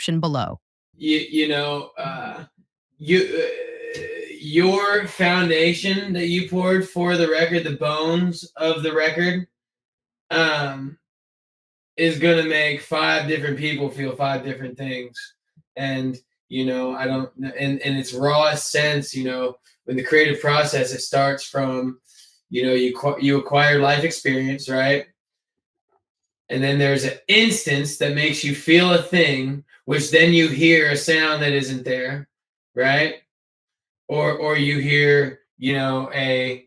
description below. Your foundation that you poured for the record, the bones of the record, is going to make 5 different people feel 5 different things. And, I don't, in its rawest sense, when the creative process, it starts from, you acquire life experience, right? And then there's an instance that makes you feel a thing, which then you hear a sound that isn't there, right? Or you hear, a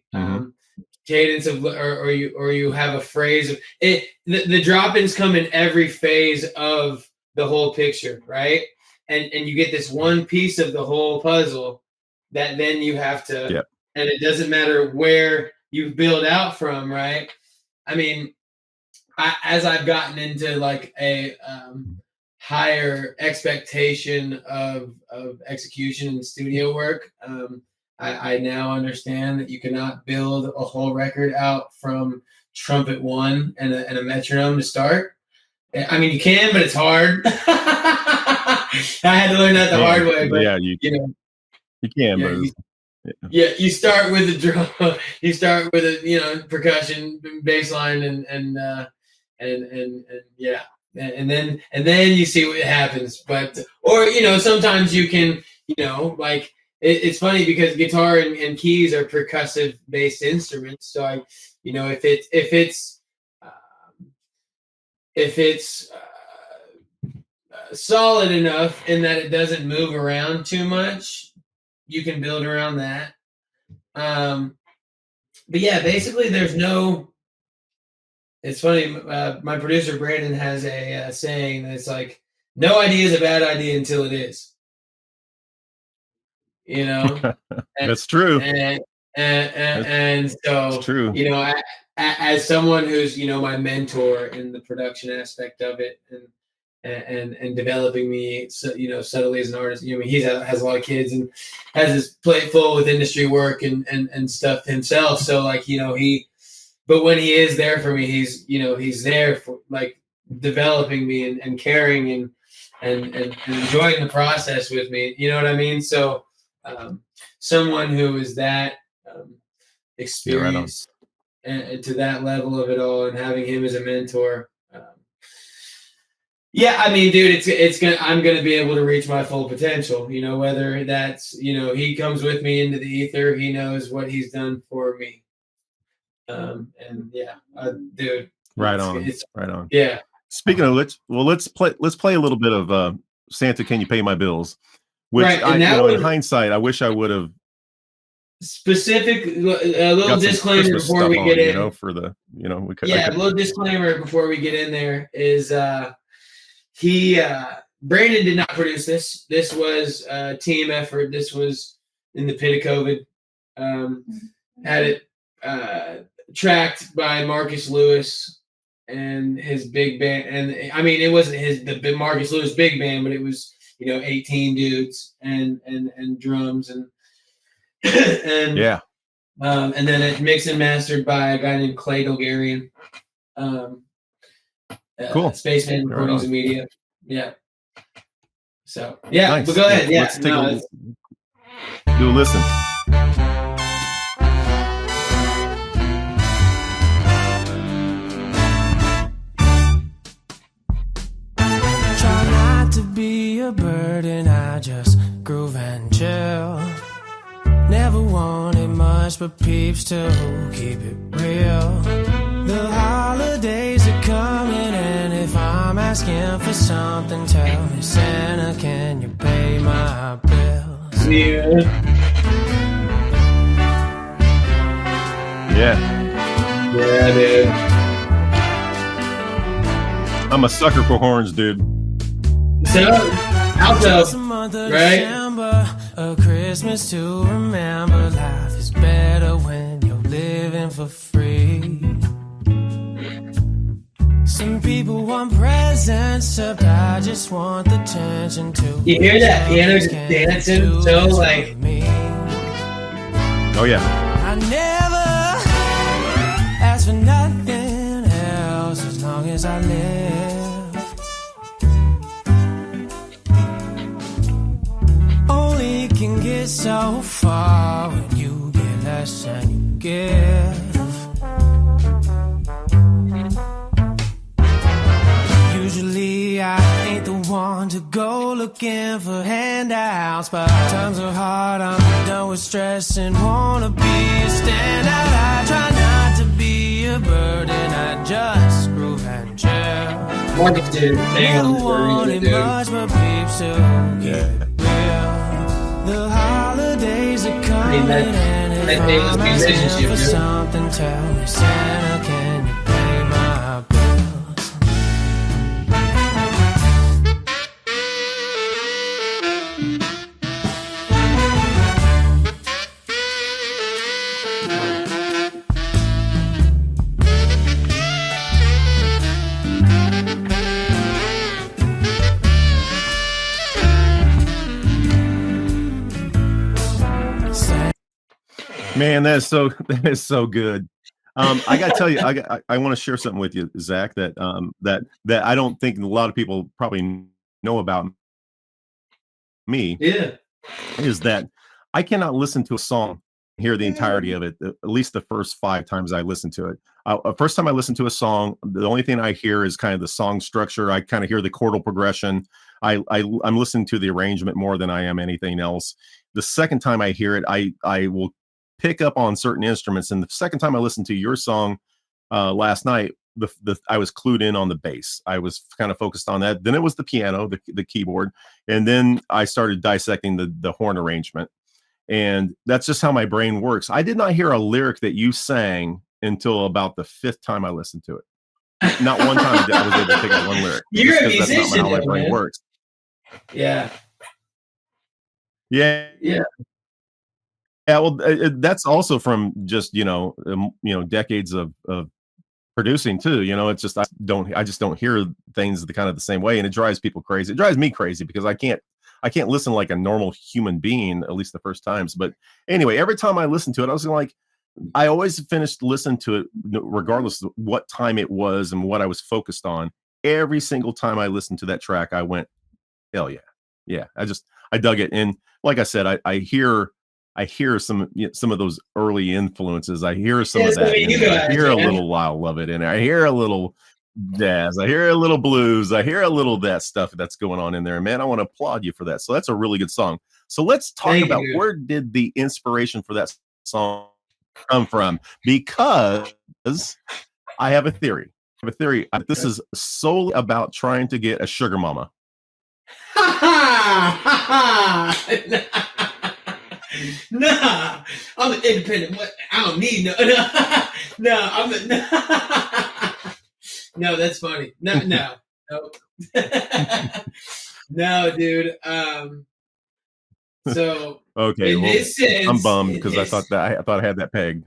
cadence of, or you have a phrase of it. The drop-ins come in every phase of the whole picture, right? And you get this one piece of the whole puzzle that then you have to, yep. And it doesn't matter where you build out from, right? I mean, as I've gotten into like a higher expectation of execution and studio work, I now understand that you cannot build a whole record out from trumpet 1 and a metronome to start. I mean, you can, but it's hard. I had to learn that the hard way. But, you can, but you start with the drum. You start with a percussion, bass line, and then you see what happens. But sometimes you can like it's funny because guitar and keys are percussive based instruments. So if it's solid enough in that it doesn't move around too much, you can build around that. But yeah, basically there's no. It's funny. My producer Brandon has a saying that's like, "No idea is a bad idea until it is." That's true. And so that's true. As someone who's my mentor in the production aspect of it and developing me, subtly as an artist. He has a lot of kids and has his plate full with industry work and stuff himself. So like but when he is there for me, he's there for like developing me and caring and enjoying the process with me. You know what I mean? So someone who is that experienced and to that level of it all, and having him as a mentor. I mean, dude, I'm gonna be able to reach my full potential. Whether that's he comes with me into the ether, he knows what he's done for me. Dude, right on. Yeah. Speaking of which, let's play a little bit of Santa, Can You Pay My Bills? Which in hindsight, I wish I would have specific a little disclaimer Christmas before we get in. For the we could, a little disclaimer before we get in there is Brandon did not produce this. This was a team effort. This was in the pit of COVID. Had it tracked by Marcus Lewis and his big band. And I mean, it wasn't the Marcus Lewis big band, but it was 18 dudes and drums and and then it mixed and mastered by a guy named Clay Dolgarian. Cool. Spaceman Recordings and Media. Yeah. So nice. But go ahead. Let's do a listen. Try not to be a burden, I just groove and chill. Never wanted much but peeps to keep it real. The holidays are coming, and if I'm asking for something, tell me, Santa, can you pay my bills? Yeah. Yeah, dude. I'm a sucker for horns, dude. So, alto, right? December, a Christmas to remember. Life is better when you're living for free. Some people want presents, but I just want the attention to. You hear that piano just dancing so like. Oh yeah. I never ask for nothing else as long as I live. it so far when you get less than you give. Usually I ain't the one to go looking for handouts, but times are hard, I'm done with stress and wanna be a standout. I try not to be a burden, I just groove and chill. Never wanted much, but peeps still keep it real. The holidays are coming, and if I'm asking for something, tell me, Santa, can you pay my bills? Man, that is so good. I gotta tell you, I want to share something with you, Zach, that I don't think a lot of people probably know about me. Yeah. Is that I cannot listen to a song, hear the entirety of it, at least the first 5 times I listen to it. First time I listen to a song, the only thing I hear is kind of the song structure. I kind of hear the chordal progression. I'm listening to the arrangement more than I am anything else. The second time I hear it, I will pick up on certain instruments. And the second time I listened to your song last night, I was clued in on the bass. I was kind of focused on that. Then it was the piano, the keyboard, and then I started dissecting the horn arrangement. And that's just how my brain works. I did not hear a lyric that you sang until about the 5th time I listened to it. Not one time I was able to pick out one lyric. You're a musician, that's not how my brain works. Yeah. Yeah. Yeah. Yeah, well, that's also from just decades of producing too. It's just I just don't hear things the same way, and it drives people crazy. It drives me crazy because I can't listen like a normal human being, at least the first times. But anyway, every time I listened to it, I was like, I always finished listening to it regardless of what time it was and what I was focused on. Every single time I listened to that track, I went, hell yeah, yeah. I dug it, and like I said, I hear some of those early influences. I hear some of that. I hear a little Lyle Lovett in there. I hear a little jazz. I hear a little blues. I hear a little of that stuff that's going on in there. And man, I want to applaud you for that. So that's a really good song. So let's talk about where did the inspiration for that song come from? Because I have a theory. This is solely about trying to get a sugar mama. Nah, I'm an independent. I don't need no. No, that's funny. No, no, dude. So okay, this sense, I'm bummed because I thought I had that pegged.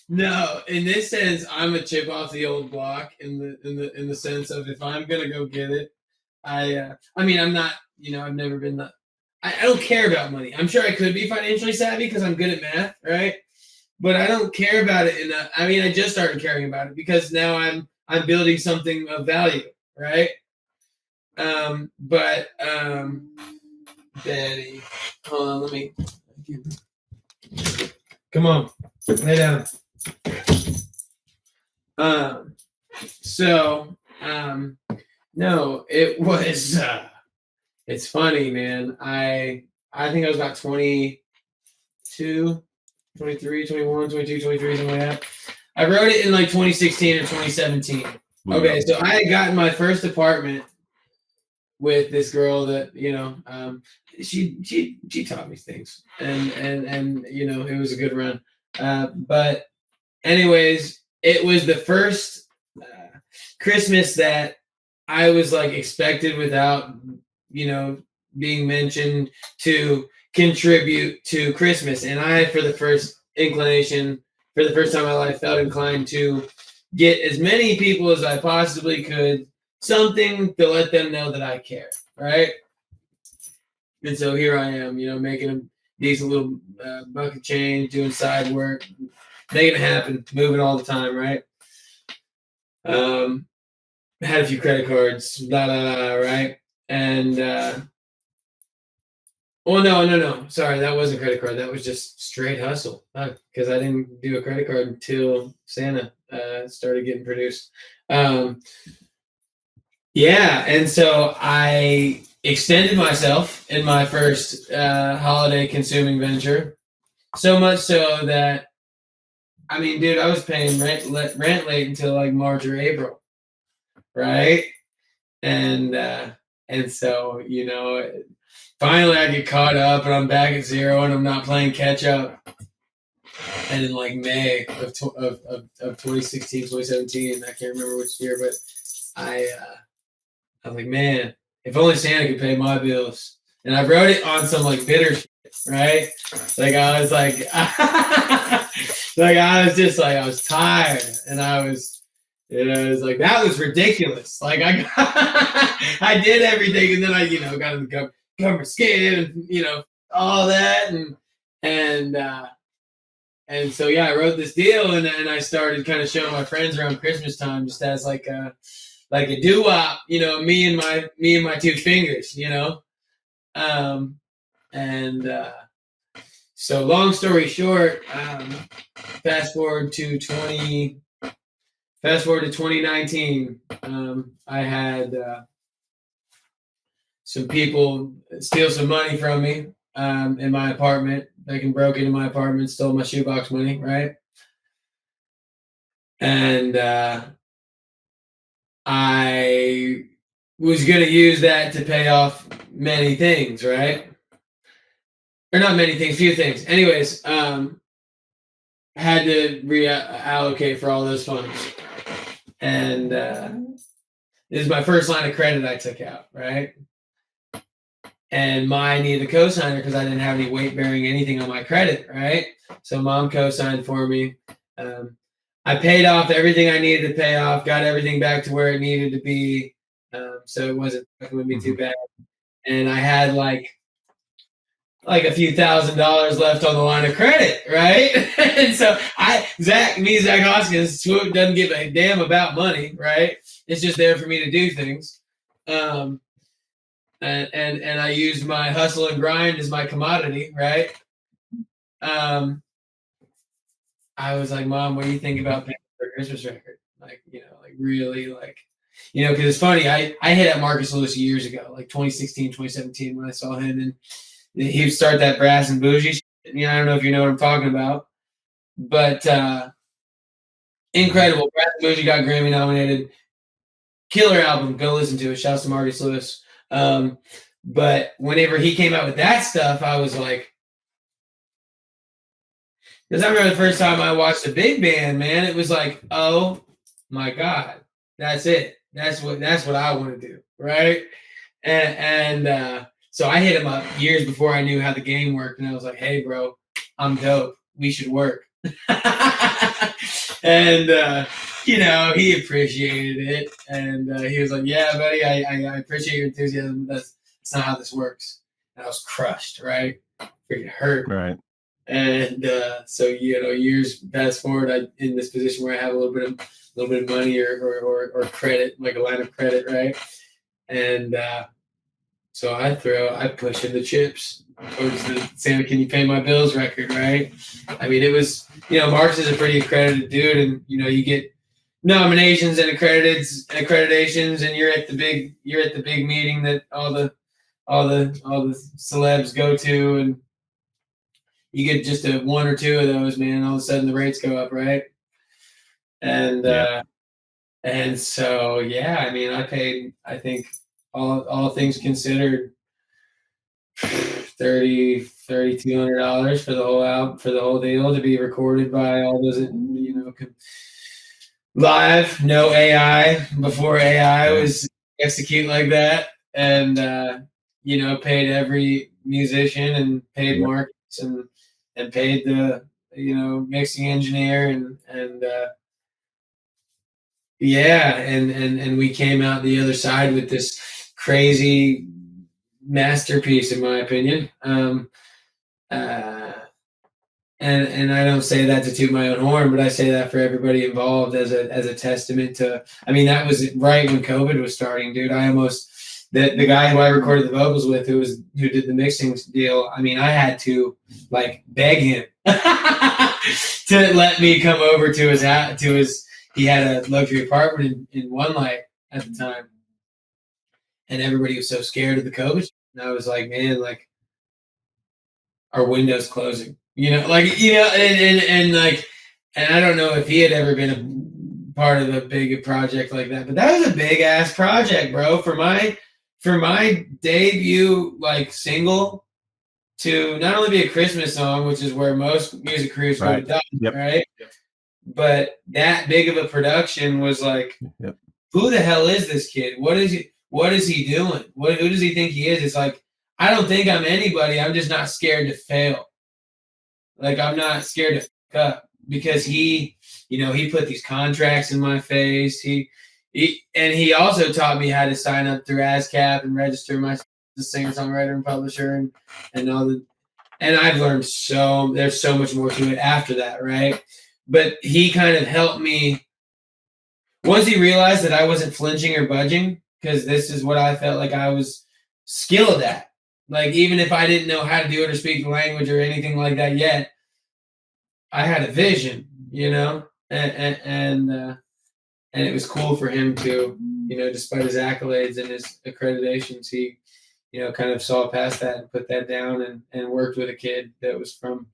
No, in this sense, I'm a chip off the old block. In the sense of if I'm gonna go get it, I mean, I'm not. I've never been that. I don't care about money. I'm sure I could be financially savvy because I'm good at math, right? But I don't care about it enough. I mean, I just started caring about it because now I'm building something of value, right? Betty, hold on, let me. Come on, lay down. No, it was. It's funny, man. I think I was about 22, 23, 21, 22, 23, something like that. I wrote it in like 2016 or 2017. Okay, so I had gotten my first apartment with this girl that, she taught me things. And it was a good run. But anyways, it was the first Christmas that I was like expected without being mentioned to contribute to Christmas. And I, for the first time in my life, felt inclined to get as many people as I possibly could something to let them know that I care, right? And so here I am, making a decent little buck of change, doing side work, making it happen, moving all the time, right? Had a few credit cards, right? And Oh, no. Sorry, that wasn't credit card. That was just straight hustle. Because I didn't do a credit card until Santa started getting produced. Yeah, and so I extended myself in my first holiday consuming venture, so much so that, I mean, dude, I was paying rent late until like March or April, right? And so, you know, finally I get caught up and I'm back at zero and I'm not playing catch up. And in like May of 2016, 2017, I can't remember which year, but I was like, man, if only Santa could pay my bills. And I wrote it on some like bitter shit, right? Like I was like, like I was just like, I was tired and I was, you know, it was like, that was ridiculous. Like I did everything and then I, you know, got in the government skin and, you know, all that. And so, yeah, I wrote this deal and I started kind of showing my friends around Christmas time just as like a doo-wop, you know, me and my two fingers, you know. So long story short, fast forward to 2019, I had some people steal some money from me in my apartment. They broke into my apartment, stole my shoebox money, right? And I was going to use that to pay off many things, right? Or not many things, few things. Anyways, had to reallocate for all those funds. And this is my first line of credit I took out, right? And I needed a cosigner because I didn't have any weight bearing anything on my credit, right? So mom co-signed for me. I paid off everything I needed to pay off, got everything back to where it needed to be. So it wasn't going to be too bad. And I had like a few $1,000s left on the line of credit, right? And so Zack Hoskins, Swoovi doesn't give a damn about money, right? It's just there for me to do things. And I used my hustle and grind as my commodity, right? I was like, Mom, what do you think about paying for a Christmas record? Like, you know, like really like, you know, because it's funny. I hit at Marcus Lewis years ago, like 2016, 2017, when I saw him, and he would start that Brass and Bougie shit. You know, I don't know if you know what I'm talking about, but incredible. Brass and Bougie got Grammy nominated. Killer album. Go listen to it. Shouts to Marcus Lewis. But whenever he came out with that stuff, I was like, because I remember the first time I watched a big band, man, it was like, oh my God, that's it. That's what I want to do, right? And so I hit him up years before I knew how the game worked, and I was like, hey, bro, I'm dope. We should work. And you know, he appreciated it, and he was like, yeah, buddy, I appreciate your enthusiasm. That's not how this works. And I was crushed, right? Freaking hurt. Right. And so, you know, years fast forward, I'm in this position where I have a little bit of money or credit, like a line of credit, right? And so I push in the chips towards the Santa, can you pay my bills record, right? I mean, it was, you know, Marcus is a pretty accredited dude, and you know, you get nominations and accreditations, and you're at the big meeting that all the celebs go to, and you get just one or two of those, man. All of a sudden, the rates go up, right? And and so, yeah, I mean, I paid, I think, all things considered, $3,200 for the whole album, for the whole deal, to be recorded by all those, you know, live, no AI, before AI was execute like that, and you know, paid every musician and paid Marcus and paid the, you know, mixing engineer and yeah, and we came out the other side with this crazy masterpiece, in my opinion. And I don't say that to toot my own horn, but I say that for everybody involved as a testament to. I mean, that was right when COVID was starting, dude. I almost the guy who I recorded the vocals with, who did the mixing deal. I mean, I had to like beg him to let me come over to his. He had a luxury apartment in One Light at the time, and everybody was so scared of the COVID. And I was like, man, like our window's closing, like and like, and I don't know if he had ever been a part of a big project like that, but that was a big ass project, bro. For my debut like single to not only be a Christmas song, which is where most music careers would have done, right? Yep. But that big of a production was like, who the hell is this kid? What is he doing? Who does he think he is? It's like, I don't think I'm anybody. I'm just not scared to fail. Like, I'm not scared to fuck up because he put these contracts in my face. And he also taught me how to sign up through ASCAP and register myself as a singer-songwriter and publisher and all the. And I've learned there's so much more to it after that, right? But he kind of helped me. Once he realized that I wasn't flinching or budging, because this is what I felt like I was skilled at. Like, even if I didn't know how to do it or speak the language or anything like that yet, I had a vision, and it was cool for him to, despite his accolades and his accreditations, he, kind of saw past that and put that down and worked with a kid that was from,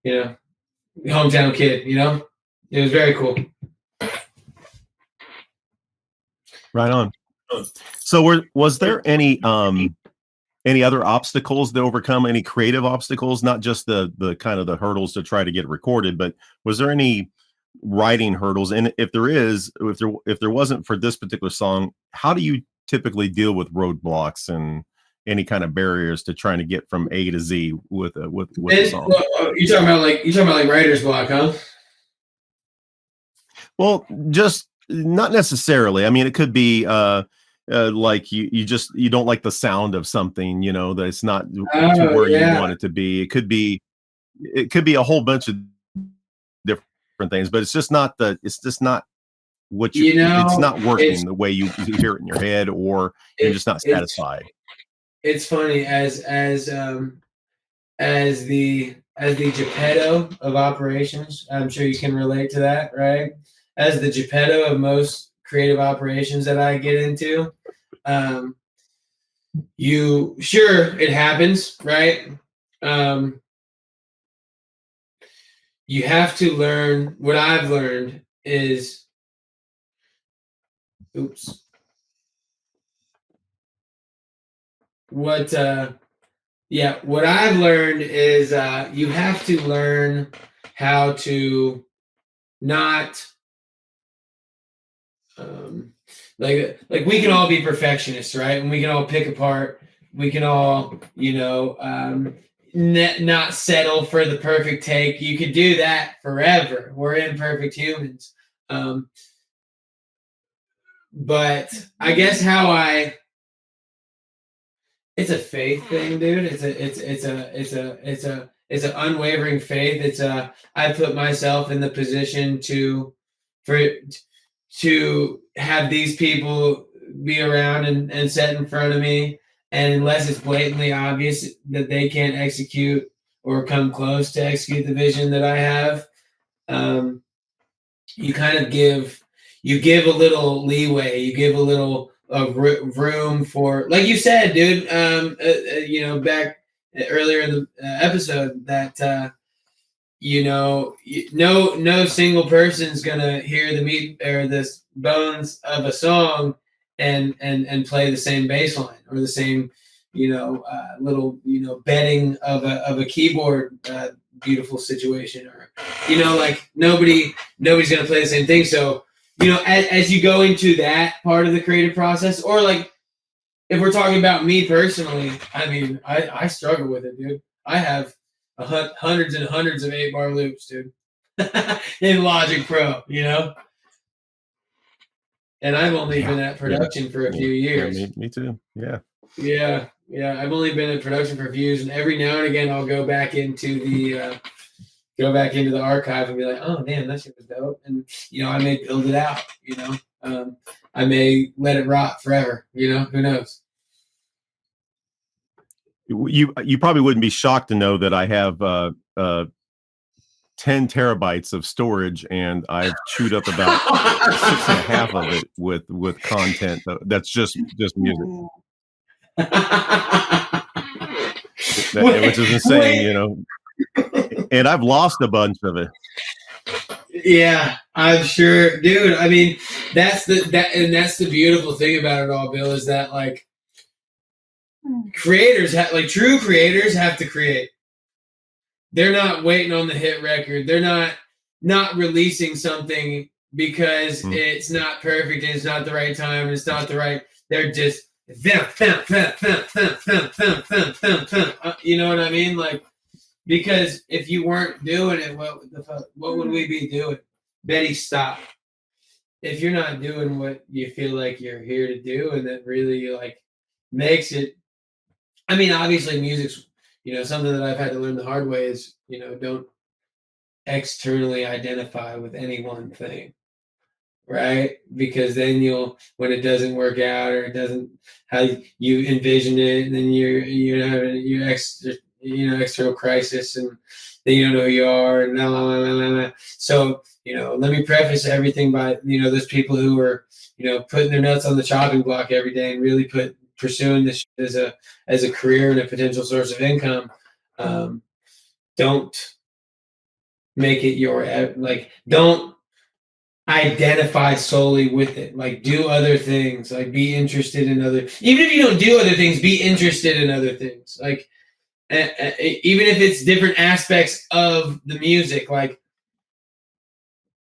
hometown kid, it was very cool. Right on. So was there any other obstacles to overcome, any creative obstacles, not just the kind of the hurdles to try to get recorded, but was there any writing hurdles? And if there wasn't for this particular song, how do you typically deal with roadblocks and any kind of barriers to trying to get from A to Z with the song? You're talking about like writer's block, huh? Well, just not necessarily. I mean, it could be like you don't like the sound of something, that it's not to where you want it to be. It could be a whole bunch of different things, but it's just not what it's not working the way you hear it in your head, or you're just not satisfied. It's funny as the Geppetto of operations. I'm sure you can relate to that, right? As the Geppetto of most creative operations that I get into, it happens, right? You have to learn. What I've learned is, what I've learned is you have to learn how to not like we can all be perfectionists, right? And we can all pick apart. We can all, not settle for the perfect take. You could do that forever. We're imperfect humans. But I guess it's a faith thing, dude. It's an unwavering faith. I put myself in the position to have these people be around and set in front of me. And unless it's blatantly obvious that they can't execute or come close to execute the vision that I have, you kind of give a little leeway. You give a little room for, like you said, dude, back earlier in the episode, that no single person's gonna hear the meat or the bones of a song and play the same bass line or the same little bedding of a keyboard beautiful situation, or like nobody's gonna play the same thing. So as you go into that part of the creative process, or like if we're talking about me personally, I mean, I struggle with it, dude. I have hundreds and hundreds of 8-bar loops, dude, in Logic Pro, and I've only been at production for a few years. Yeah, me too. Yeah. I've only been in production for a few years, and every now and again I'll go back into the archive and be like, oh damn, that shit was dope, and I may build it out, I may let it rot forever. You know, who knows? You probably wouldn't be shocked to know that I have 10 terabytes of storage, and I've chewed up about 6.5 of it with content that's just music. Which is insane, you know. And I've lost a bunch of it. Yeah, I'm sure, dude. I mean, that's the beautiful thing about it all, Bill, is that like creators true creators have to create. They're not waiting on the hit record. They're not releasing something because it's not perfect and it's not the right time and it's not the right. They're just you know what I mean? Like, because if you weren't doing it, what would we be doing? Betty, stop. If you're not doing what you feel like you're here to do, and that really like makes it. I mean, obviously, music's, you know, something that I've had to learn the hard way is, you know, don't externally identify with any one thing, right? Because then when it doesn't work out or it doesn't how you envision it, and then you're having your external crisis, and then you don't know who you are, and blah, blah, blah, blah, blah. So, you know, let me preface everything by, you know, those people who are, you know, putting their nuts on the chopping block every day and really pursuing this as a career and a potential source of income. Don't make it don't identify solely with it. Like, do other things, like be interested in even if you don't do other things, be interested in other things. Like, even if it's different aspects of the music, like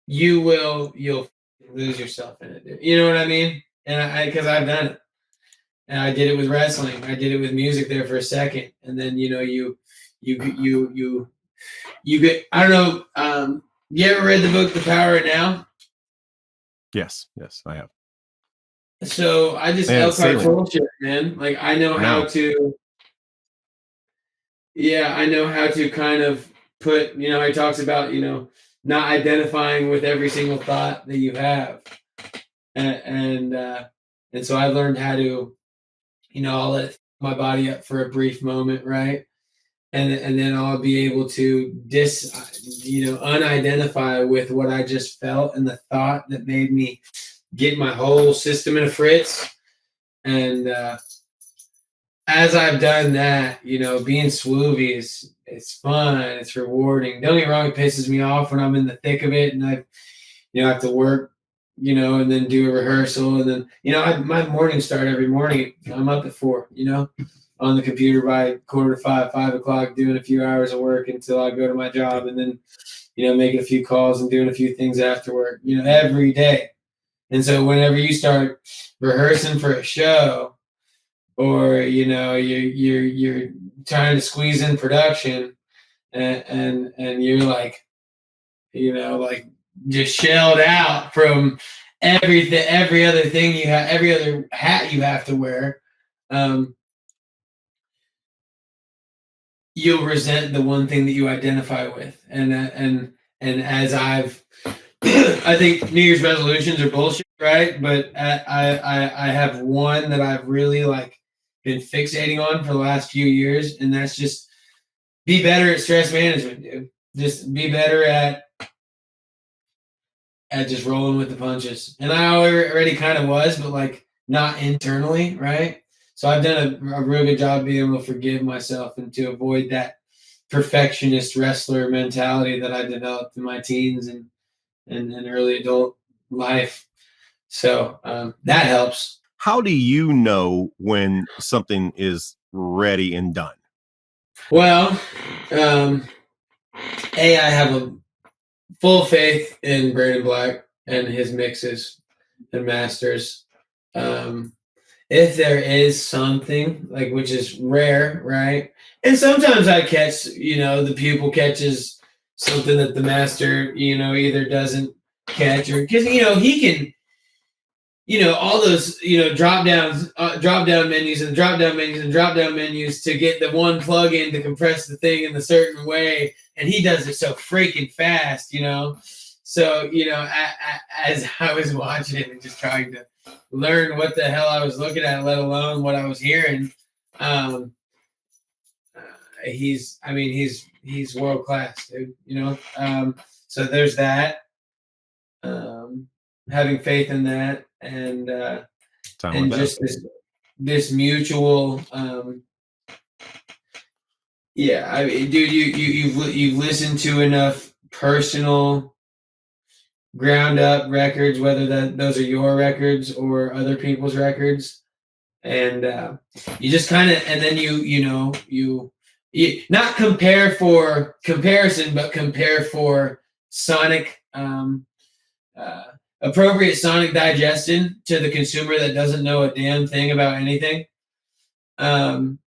you'll lose yourself in it. You know what I mean? And because I've done it. And I did it with wrestling. I did it with music there for a second. And then, you know, you get, I don't know. You ever read the book, The Power of Now? Yes, I have. So I just Elkhart bullshit, man. Like, I know how to, I know how to kind of put, you know, he talks about, you know, not identifying with every single thought that you have. And so I learned how to, you know, I'll let my body up for a brief moment, right? And then I'll be able to unidentify with what I just felt and the thought that made me get my whole system in a fritz. And as I've done that, you know, being Swoovi it's fun, it's rewarding. Don't get me wrong, it pisses me off when I'm in the thick of it and I, you know, have to work, you know, and then do a rehearsal, and then, you know, my mornings start every morning. I'm up at 4, you know, on the computer by 4:45, 5 o'clock, doing a few hours of work until I go to my job, and then, you know, making a few calls and doing a few things after work, you know, every day. And so whenever you start rehearsing for a show, or, you know, you're trying to squeeze in production, and you're like, you know, like just shelled out from every other thing you have, every other hat you have to wear, you'll resent the one thing that you identify with. And as I think New Year's resolutions are bullshit, right? But I have one that I've really like been fixating on for the last few years, and that's just be better at stress management, dude. Just be better at just rolling with the punches. And I already kind of was, but like not internally, right? So I've done a real good job being able to forgive myself and to avoid that perfectionist wrestler mentality that I developed in my teens and early adult life. So that helps. How do you know when something is ready and done? Well, I have a full faith in Brandon Black and his mixes and masters. If there is something, like, which is rare, right? And sometimes I catch, you know, the pupil catches something that the master, you know, either doesn't catch, or because, you know, he can, you know, all those, you know, drop down menus and drop down menus to get the one plug in to compress the thing in a certain way. And he does it so freaking fast, you know? So, as I was watching it and just trying to learn what the hell I was looking at, let alone what I was hearing, he's world class, dude. So there's that. Having faith in that, and just this mutual. Yeah, I mean, dude, you've listened to enough personal ground up records, whether those are your records or other people's records, and you just kind of, and then you not compare for comparison, but compare for sonic appropriate sonic digestion to the consumer that doesn't know a damn thing about anything. And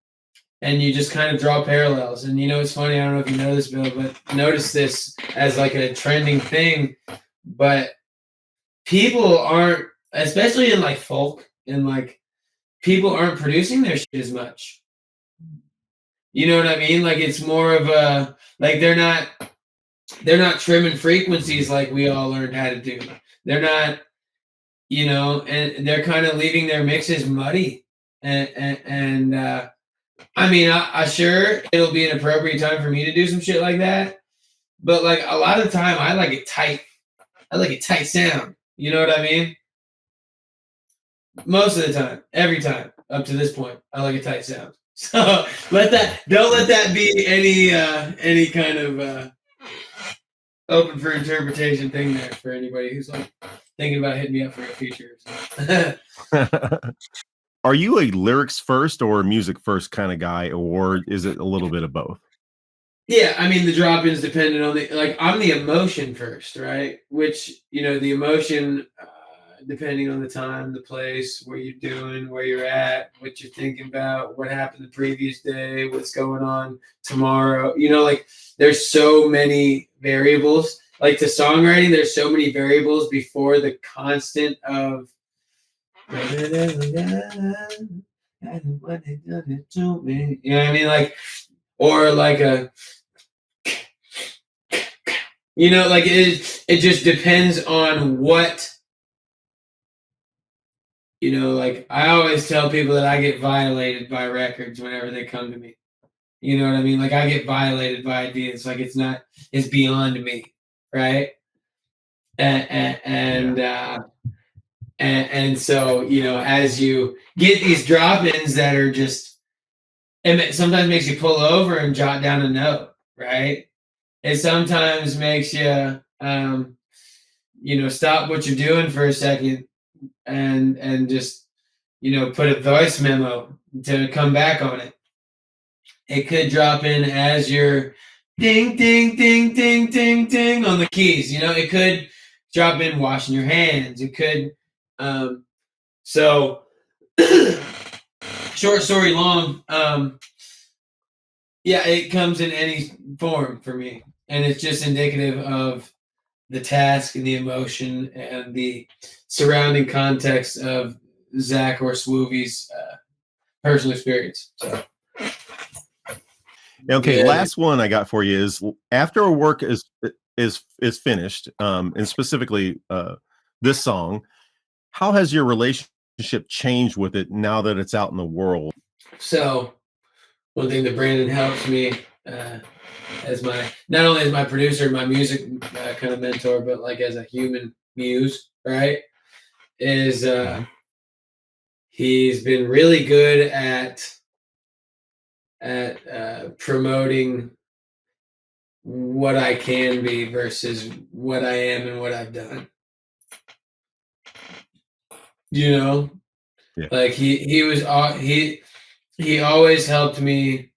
you just kind of draw parallels. And it's funny, I don't know if you know this, Bill, but notice this as like a trending thing. But people aren't, especially in like folk, and like people aren't producing their shit as much. You know what I mean? Like it's more of a, like they're not trimming frequencies like we all learned how to do. They're not, and they're kind of leaving their mixes muddy. And I mean, I sure it'll be an appropriate time for me to do some shit like that. But like a lot of the time, I like it tight. I like a tight sound. You know what I mean? Most of the time, every time up to this point, I like a tight sound. So don't let that be any kind of open for interpretation thing there for anybody who's like thinking about hitting me up for a feature. Are you a lyrics first or music first kind of guy, or is it a little bit of both? Yeah, I mean the drop-ins depending on I'm the emotion first, right? Which the emotion depending on the time, the place, what you're doing, where you're at, what you're thinking about, what happened the previous day, what's going on tomorrow. There's so many variables. Like to songwriting, there's so many variables before the constant of you know what I mean? Like, or like a like it just depends on what like I always tell people that I get violated by records whenever they come to me. You know what I mean? Like I get violated by ideas. Like it's beyond me, right? And so as you get these drop-ins that are just, it sometimes makes you pull over and jot down a note, right? It sometimes makes you stop what you're doing for a second and just put a voice memo to come back on it. It could drop in as you're ding ding ding ding ding ding on the keys. It could drop in washing your hands. It could so short story long, yeah, it comes in any form for me, and it's just indicative of the task and the emotion and the surrounding context of Zack or Swoovi's personal experience. So. Okay, yeah. Last one I got for you is after a work is finished, and specifically this song, how has your relationship changed with it now that it's out in the world? So one thing that Brandon helps me as not only as my producer, my music kind of mentor, but like as a human muse, right? Is he's been really good at promoting what I can be versus what I am and what I've done. Yeah. Like he always helped me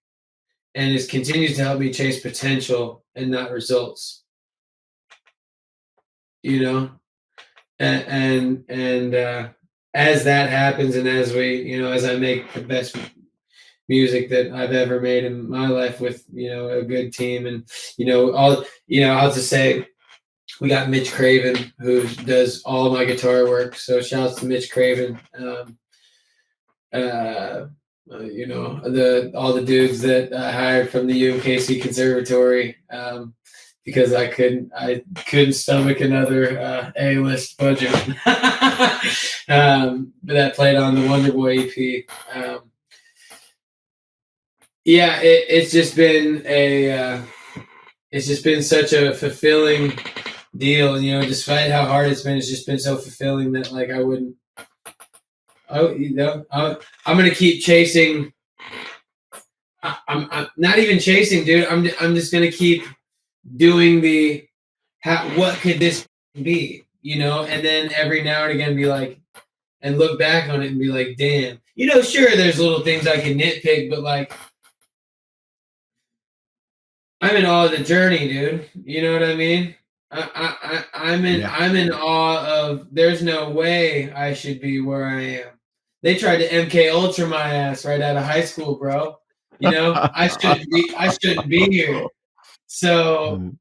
and continues to help me chase potential and not results. And as that happens, and as as I make the best music that I've ever made in my life with a good team, and I'll just say we got Mitch Craven who does all my guitar work, so shouts to Mitch Craven. All the dudes that I hired from the UMKC Conservatory, because I couldn't stomach another A-list budget. But that played on the Wonder Boy EP. Yeah, it's just been such a fulfilling deal, and despite how hard it's been, it's just been so fulfilling that like I'm gonna keep chasing. I'm not even chasing, dude. I'm just gonna keep doing what could this be, and then every now and again be like, and look back on it and be like, damn, sure, there's little things I can nitpick, but like, I'm in awe of the journey, dude. You know what I mean? I'm in awe of. There's no way I should be where I am. They tried to MK Ultra my ass right out of high school, bro. I shouldn't be here. So,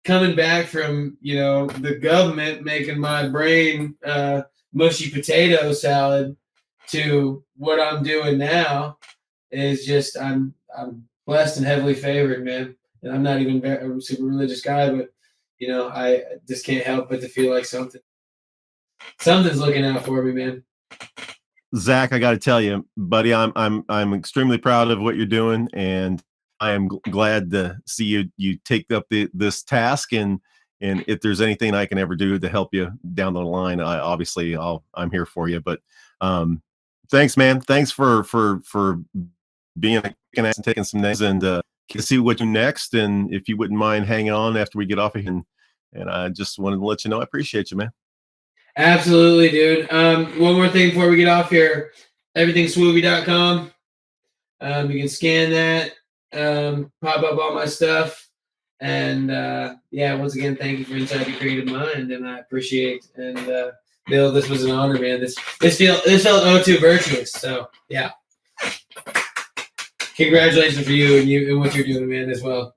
coming back from, the government making my brain mushy potato salad to what I'm doing now is just I'm blessed and heavily favored, man. And I'm not even a super religious guy, but I just can't help but to feel like something's looking out for me, man. Zack, I got to tell you, buddy, I'm extremely proud of what you're doing, and I am glad to see you take up this task. And if there's anything I can ever do to help you down the line, I'm here for you. But thanks, man. Thanks for being a ass and taking some names, and to see what you do next. And if you wouldn't mind hanging on after we get off of here, and I just wanted to let you know I appreciate you, man. Absolutely, dude. One more thing before we get off here. Everythingswoovi.com. You can scan that, pop up all my stuff. And once again, thank you for Inside Your Creative Mind, and I appreciate. And Bill, this was an honor, man. This felt O2 virtuous. So yeah. Congratulations for you and what you're doing, man, as well.